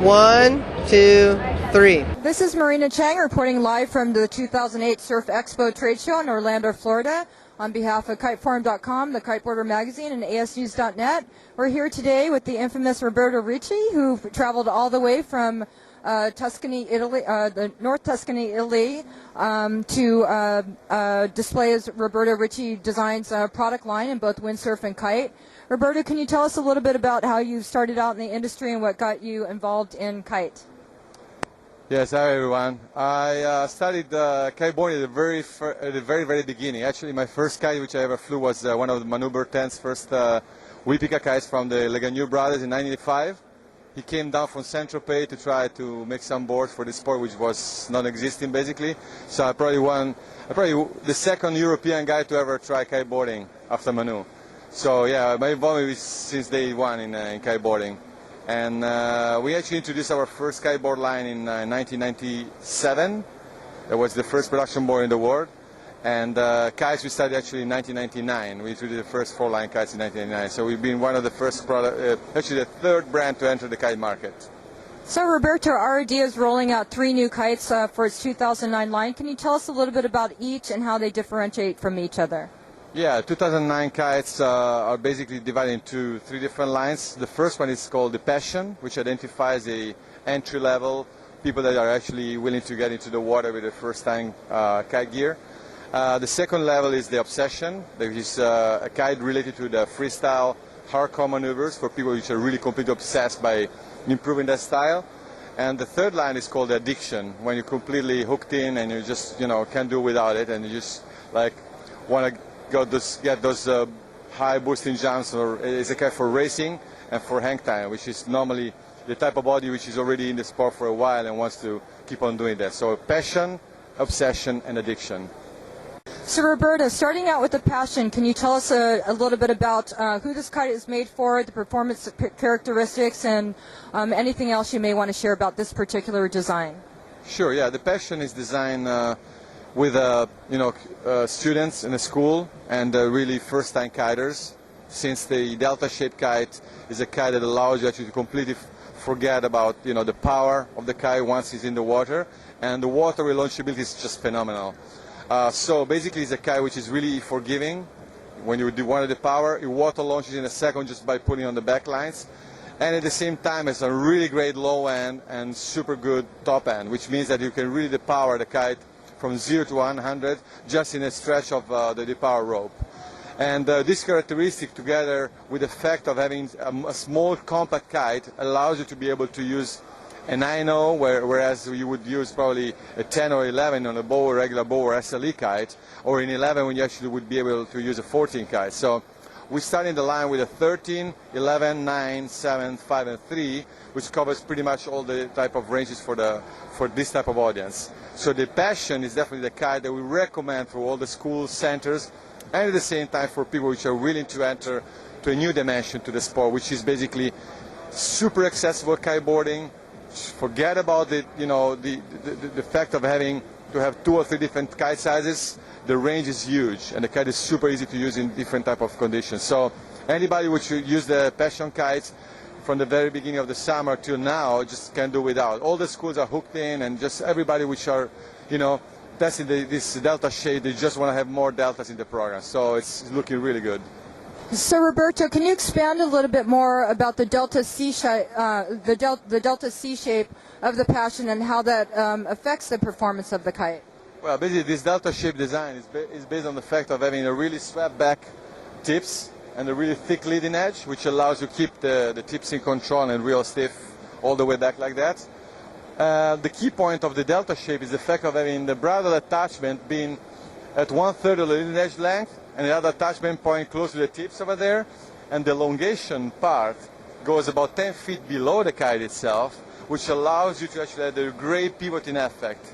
1, 2, 3. This is Marina Chang reporting live from the 2008 Surf Expo trade show in Orlando, Florida. On behalf of Kiteforum.com, the Kiteboarder Magazine, and ASNews.net, we're here today with the infamous Roberto Ricci, who traveled all the way from Tuscany, Italy, the North Tuscany, Italy, to display his Roberto Ricci Designs product line in both windsurf and kite. Roberto, can you tell us a little bit about how you started out in the industry and what got you involved in kite? Yes, hi everyone. I studied kiteboarding at the very beginning. Actually, my first kite which I ever flew was one of the Maneuver 10's first Whipika kites from the Legagnon brothers in 1985. He came down from Saint-Tropez to try to make some boards for the sport, which was non-existing basically. So I'm probably the second European guy to ever try kiteboarding after Manu. So yeah, my involvement is since day one in kiteboarding. And we actually introduced our first kiteboard line in 1997. That was the first production board in the world. And kites we started actually in 1999. We introduced the first 4-line kites in 1999. So we've been one of the first actually the third brand to enter the kite market. So Roberto, RRD is rolling out 3 new kites for its 2009 line. Can you tell us a little bit about each and how they differentiate from each other? Yeah, 2009 kites are basically divided into 3 different lines. The first one is called the Passion, which identifies the entry-level people that are actually willing to get into the water with their first-time kite gear. The second level is the Obsession, which is a kite related to the freestyle hardcore maneuvers for people which are really completely obsessed by improving their style. And the third line is called the Addiction, when you're completely hooked in and you just can't do without it, and you just like want to get those high boosting jumps. Or it's a kite for racing and for hang time, which is normally the type of body which is already in the sport for a while and wants to keep on doing that. So Passion, Obsession, and Addiction. So Roberto, starting out with the Passion, can you tell us a little bit about who this kite is made for, the performance characteristics, and anything else you may want to share about this particular design? Sure, yeah. The Passion is designed with students in a school and really first-time kiters, since the delta-shaped kite is a kite that allows you actually to completely forget about the power of the kite once it's in the water, and the water relaunchability is just phenomenal. So basically it's a kite which is really forgiving. When you want the power, it water launches in a second just by putting on the back lines. And at the same time it's a really great low end and super good top end, which means that you can really depower the kite from 0 to 100 just in a stretch of the depower rope. And this characteristic, together with the fact of having a small compact kite, allows you to be able to use a 9.0, whereas you would use probably a 10 or 11 on a bow, regular bow or SLE kite, or in 11 when you actually would be able to use a 14 kite. So we start in the line with a 13, 11, 9, 7, 5, and 3, which covers pretty much all the type of ranges for this type of audience. So the Passion is definitely the kite that we recommend for all the school centers, and at the same time for people which are willing to enter to a new dimension to the sport, which is basically super accessible kiteboarding. Forget about the fact of having to have 2 or 3 different kite sizes. The range is huge, and the kite is super easy to use in different type of conditions. So anybody which use the Passion kites from the very beginning of the summer till now just can't do without. All the schools are hooked in, and just everybody which are testing this delta shape, they just want to have more deltas in the program. So it's looking really good. So Roberto, can you expand a little bit more about the Delta C shape, the Delta C shape of the Passion, and how that affects the performance of the kite? Well, basically this delta shape design is based on the fact of having a really swept back tips and a really thick leading edge, which allows you to keep the tips in control and real stiff all the way back like that. The key point of the delta shape is the fact of having the bridle attachment being at 1/3 of the leading edge length, and the other attachment point close to the tips over there, and the elongation part goes about 10 feet below the kite itself, which allows you to actually have the great pivoting effect.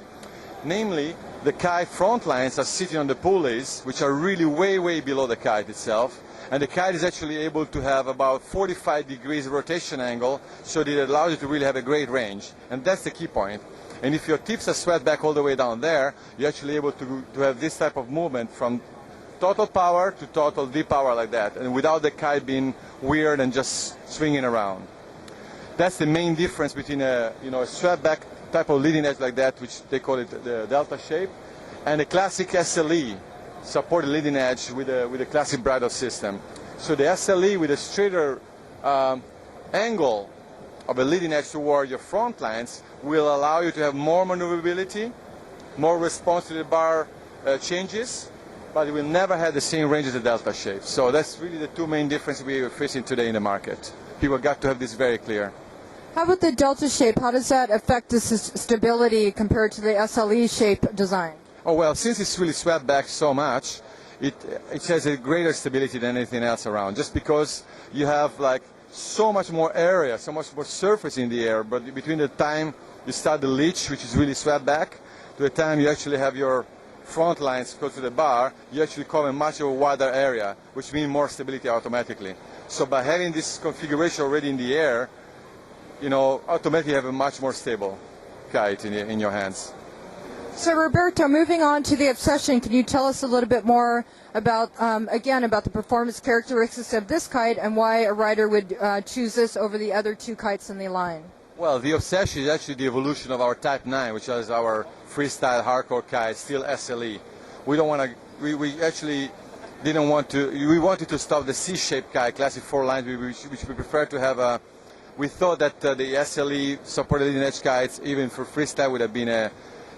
Namely, the kite front lines are sitting on the pulleys, which are really way below the kite itself, and the kite is actually able to have about 45 degrees rotation angle, so that it allows you to really have a great range, and that's the key point. And if your tips are swept back all the way down there, you're actually able to have this type of movement from total power to total depower like that, and without the kite being weird and just swinging around. that's the main difference between a swept back type of leading edge like that, which they call it the delta shape, and a classic SLE supported leading edge with a classic bridle system. So the SLE with a straighter angle of a leading edge toward your front lines will allow you to have more maneuverability, more response to the bar changes, but it will never have the same range as the delta shape. So that's really the two main differences we are facing today in the market. People got to have this very clear. How about the delta shape? How does that affect the stability compared to the SLE shape design? Oh, well, since it's really swept back so much, it has a greater stability than anything else around, just because you have like so much more area, so much more surface in the air, but between the time you start the leach, which is really swept back, to the time you actually have your front lines close to the bar, you actually cover much of a wider area, which means more stability automatically. So by having this configuration already in the air, automatically you have a much more stable kite in your hands. So Roberto, moving on to the Obsession, can you tell us a little bit more about, again, about the performance characteristics of this kite and why a rider would choose this over the other two kites in the line? Well, the Obsession is actually the evolution of our Type 9, which is our freestyle hardcore kite, still SLE. We don't want to, we actually didn't want to, we wanted to stop the C-shaped kite, classic 4 lines, which we prefer to have a, we thought that the SLE supported leading edge kites, even for freestyle, would have been a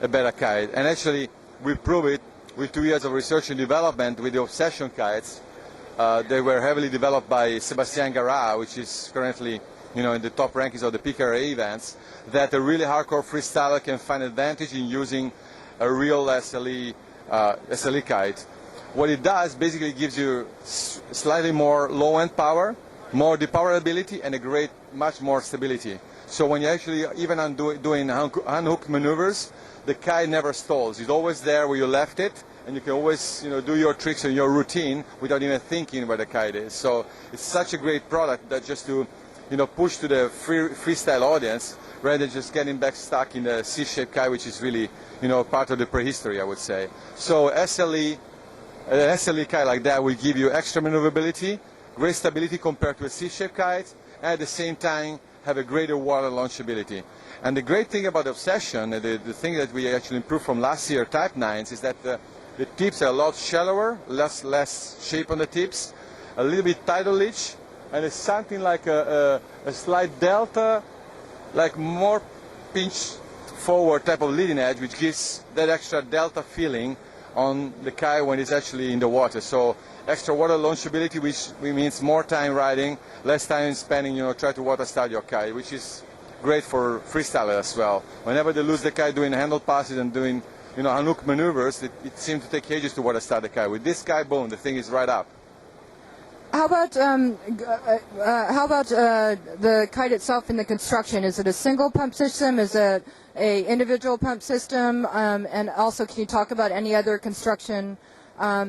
better kite. And actually, we proved it with 2 years of research and development with the Obsession kites. They were heavily developed by Sébastien Garat, which is currently in the top rankings of the PKRA events, that a really hardcore freestyler can find advantage in using a real SLE kite. What it does basically gives you slightly more low-end power, more depowerability, and much more stability. So when you actually even doing unhook maneuvers, the kite never stalls. It's always there where you left it, and you can always do your tricks and your routine without even thinking where the kite is. So it's such a great product that just to push to the freestyle audience rather than just getting back stuck in the C-shaped kite, which is really part of the prehistory, I would say. So an SLE kite like that will give you extra maneuverability, great stability compared to a C-shaped kite, and at the same time have a greater water launchability. And the great thing about Obsession, the thing that we actually improved from last year Type 9s, is that the tips are a lot shallower, less shape on the tips, a little bit tighter leach, and it's something like a slight delta, like more pinch forward type of leading edge, which gives that extra delta feeling on the kite when it's actually in the water. So extra water launchability, which means more time riding, less time spending, try to water start your kite, which is great for freestylers as well. Whenever they lose the kite doing handle passes and doing, unhook maneuvers, it seems to take ages to water start the kite. With this kite, boom, the thing is right up. How about the kite itself in the construction? Is it a single pump system? Is it a individual pump system? And also, can you talk about any other construction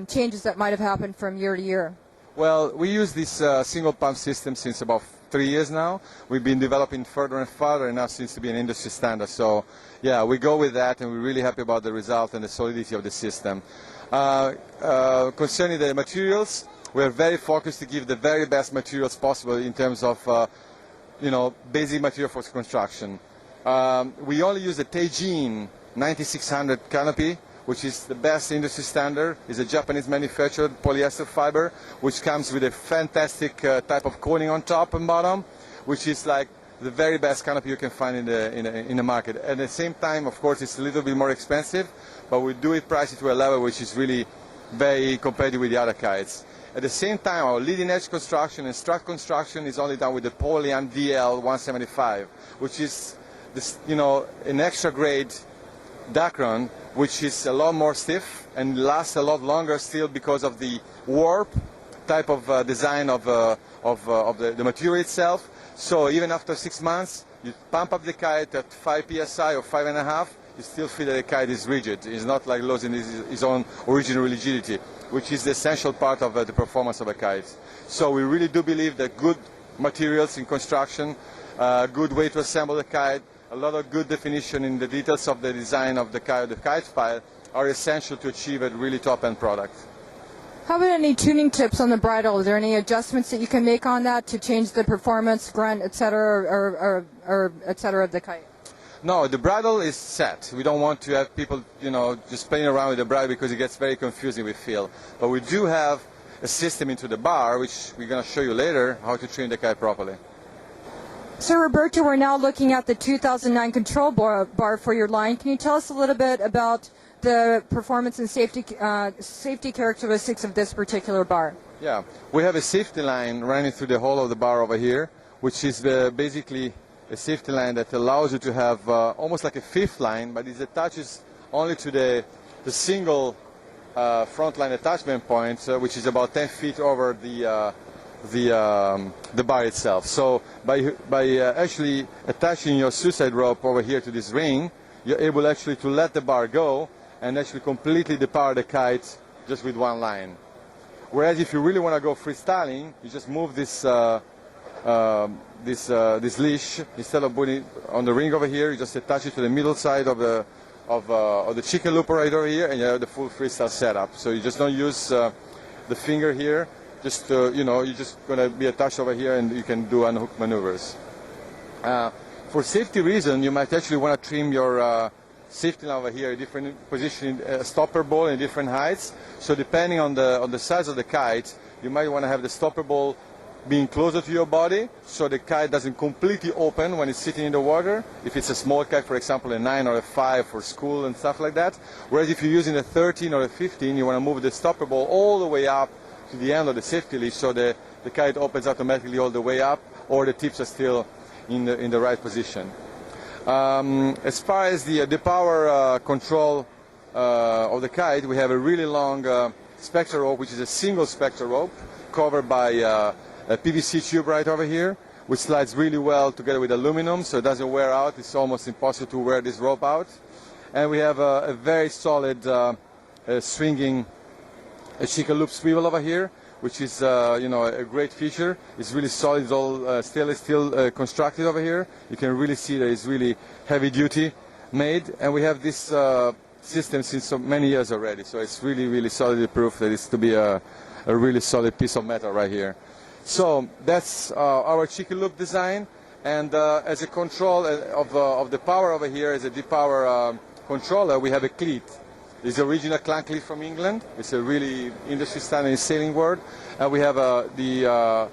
changes that might have happened from year to year? Well, we use this single pump system since about 3 years now. We've been developing further and further, and now seems to be an industry standard. So, yeah, we go with that, and we're really happy about the result and the solidity of the system. Concerning the materials, we are very focused to give the very best materials possible in terms of, basic material for construction. We only use the Teijin 9600 canopy, which is the best industry standard. It's a Japanese manufactured polyester fiber, which comes with a fantastic type of coating on top and bottom, which is like the very best canopy you can find in the market. At the same time, of course, it's a little bit more expensive, but we do it priced to a level which is really very competitive with the other kites. At the same time, our leading edge construction and strut construction is only done with the Polyam DL 175, which is this, an extra grade Dacron, which is a lot more stiff and lasts a lot longer still because of the warp type of design of the material itself. So even after 6 months, you pump up the kite at 5 psi or 5.5, you still feel that the kite is rigid. It's not like losing its own original rigidity, which is the essential part of the performance of a kite. So we really do believe that good materials in construction, good way to assemble the kite, a lot of good definition in the details of the design of the kite file are essential to achieve a really top-end product. How about any tuning tips on the bridle? Are there any adjustments that you can make on that to change the performance, grunt, etc., or etc. of the kite? No, the bridle is set. We don't want to have people, just playing around with the bridle because it gets very confusing, we feel. But we do have a system into the bar, which we're going to show you later, how to trim the kite properly. So, Roberto, we're now looking at the 2009 control bar for your line. Can you tell us a little bit about the performance and safety characteristics of this particular bar? Yeah, we have a safety line running through the whole of the bar over here, which is basically a safety line that allows you to have almost like a fifth line, but it attaches only to the single front line attachment point, which is about 10 feet over the bar itself. So by actually attaching your suicide rope over here to this ring, you're able actually to let the bar go and actually completely depower the kite just with one line. Whereas if you really want to go freestyling, you just move this this leash. Instead of putting it on the ring over here, you just attach it to the middle side of the chicken loop right over here, and you have the full freestyle setup. So you just don't use the finger here. Just you're just going to be attached over here, and you can do unhook maneuvers. For safety reason, you might actually want to trim your safety line over here, a different position, stopper ball in different heights. So depending on the size of the kite, you might want to have the stopper ball being closer to your body, so the kite doesn't completely open when it's sitting in the water. If it's a small kite, for example, a 9 or a 5 for school and stuff like that. Whereas if you're using a 13 or a 15, you want to move the stopper ball all the way up to the end of the safety leash, so the kite opens automatically all the way up, or the tips are still in the right position. As far as the power control of the kite, we have a really long spectral rope, which is a single spectral rope covered by a PVC tube right over here, which slides really well together with aluminum, so it doesn't wear out. It's almost impossible to wear this rope out. And we have a very solid swinging chicken loop swivel over here, which is a great feature. It's really solid. It's all stainless steel constructed over here. You can really see that it's really heavy duty made, and we have this system since so many years already. So it's really solid proof that it's to be a really solid piece of metal right here. So that's our chicken loop design, and as a control of the power over here, as a deep power controller, we have a cleat. It's the original clank cleat from England. It's a really industry standard in sailing world. And we have the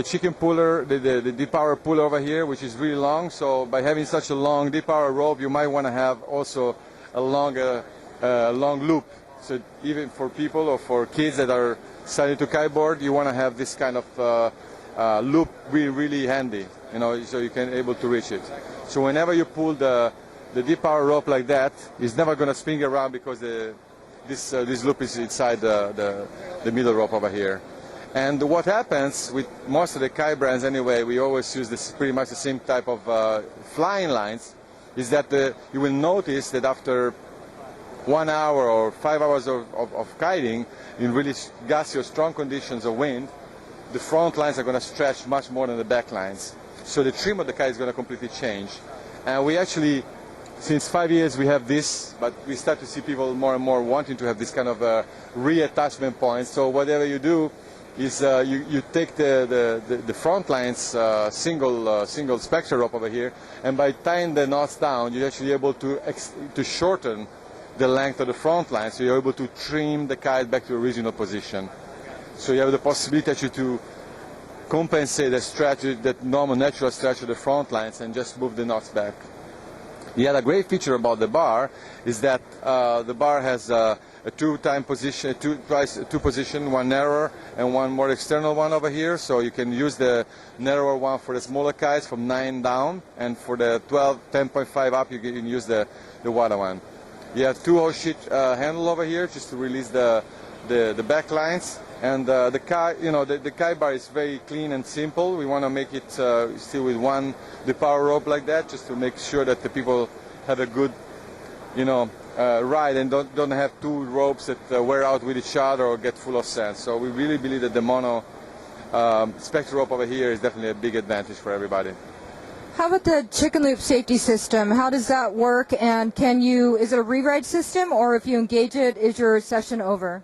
chicken puller, the deep power puller over here, which is really long. So by having such a long deep power rope, you might want to have also a long loop. So even for people or for kids that are starting to kiteboard, you want to have this kind of loop really handy, so you can able to reach it. So whenever you pull the deep power rope like that, it's never going to spin around because this loop is inside the middle rope over here. And what happens with most of the kite brands anyway, we always use this pretty much the same type of flying lines, is that you will notice that after 1 hour or 5 hours of kiting in really gusty or strong conditions of wind, the front lines are going to stretch much more than the back lines. So the trim of the kite is going to completely change. And we actually, since 5 years, we have this, but we start to see people more and more wanting to have this kind of reattachment point. So whatever you do is you take the front lines single spectral rope over here, and by tying the knots down, you're actually able to shorten the length of the front line, so you're able to trim the kite back to the original position. So you have the possibility actually to compensate the stretch, that normal natural stretch of the front lines, and just move the knots back. The other great feature about the bar is that the bar has a two position, one narrower and one more external one over here. So you can use the narrower one for the smaller kites from 9 down, and for the 10.5 up, you can use the wider one. You have 2 hose sheet handle over here just to release the back lines, and the kite bar is very clean and simple. We want to make it still with the power rope like that, just to make sure that the people have a good ride and don't have 2 ropes that wear out with each other or get full of sand. So we really believe that the mono spectral rope over here is definitely a big advantage for everybody. How about the chicken loop safety system? How does that work, and is it a re-ride system, or if you engage it, is your session over?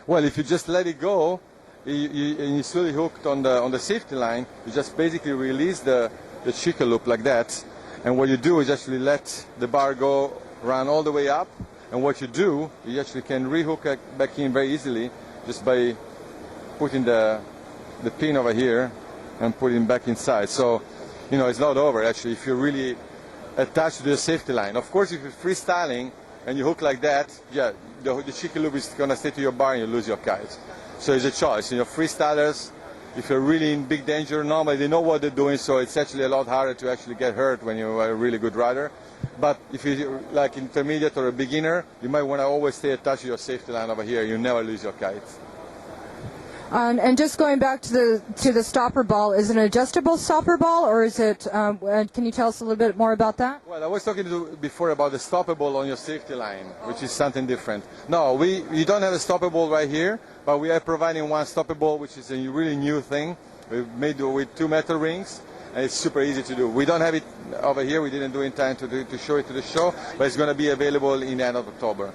Well, if you just let it go, and you're slowly hooked on the safety line, you just basically release the chicken loop like that. And what you do is actually let the bar go, run all the way up. And what you do, you actually can rehook it back in very easily just by putting the pin over here and putting back inside. So, you know, it's not over actually if you're really attached to the safety line. Of course, if you're freestyling and you hook like that, yeah, the chicken loop is going to stay to your bar and you lose your kite. So it's a choice. You know, freestylers, if you're really in big danger, normally they know what they're doing, so it's actually a lot harder to actually get hurt when you're a really good rider. But if you're like intermediate or a beginner, you might want to always stay attached to your safety line over here. You never lose your kite. And just going back to the stopper ball, is it an adjustable stopper ball, or is it? Can you tell us a little bit more about that? Well, I was talking before about the stopper ball on your safety line, which is something different. No, we don't have a stopper ball right here, but we are providing one stopper ball, which is a really new thing. We've made it with 2 metal rings, and it's super easy to do. We don't have it over here. We didn't do it in time to show it to the show, but it's going to be available in the end of October.